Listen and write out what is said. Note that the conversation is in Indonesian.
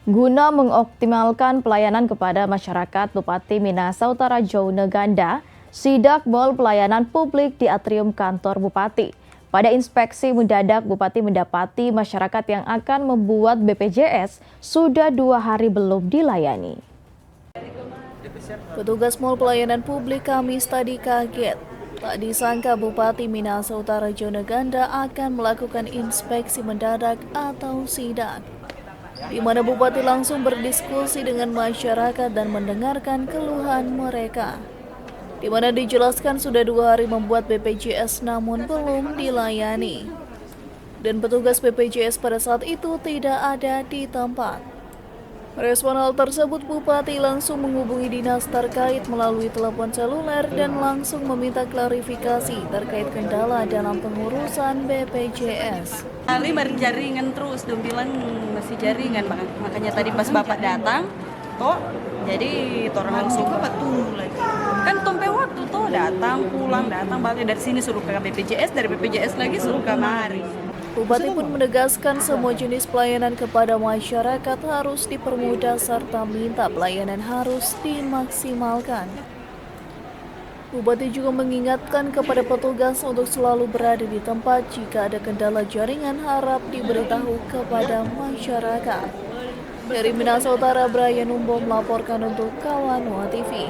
Guna mengoptimalkan pelayanan kepada masyarakat, Bupati Minahasa Utara Jone Ganda sidak mal pelayanan publik di atrium kantor Bupati. Pada inspeksi mendadak, Bupati mendapati masyarakat yang akan membuat BPJS sudah 2 hari belum dilayani. Petugas mal pelayanan publik Kamis tadi kaget. Tak disangka Bupati Minahasa Utara Jone Ganda akan melakukan inspeksi mendadak atau sidak, di mana Bupati langsung berdiskusi dengan masyarakat dan mendengarkan keluhan mereka, di mana dijelaskan sudah 2 hari membuat BPJS namun belum dilayani, dan petugas BPJS pada saat itu tidak ada di tempat. Merespon hal tersebut, Bupati langsung menghubungi dinas terkait melalui telepon seluler dan langsung meminta klarifikasi terkait kendala dalam pengurusan BPJS. Kali baru jaringan terus, dia bilang masih jaringan, makanya tadi pas Bapak datang, toh jadi orang langsung tunggu lagi. Kan tumpe waktu toh datang pulang datang balik dari sini suruh ke BPJS, dari BPJS lagi suruh kemari. Bupati pun menegaskan semua jenis pelayanan kepada masyarakat harus dipermudah serta minta pelayanan harus dimaksimalkan. Bupati juga mengingatkan kepada petugas untuk selalu berada di tempat jika ada kendala jaringan harap diberitahu kepada masyarakat. Dari Minahasa Utara, Brian Umbo melaporkan untuk Kawanua TV.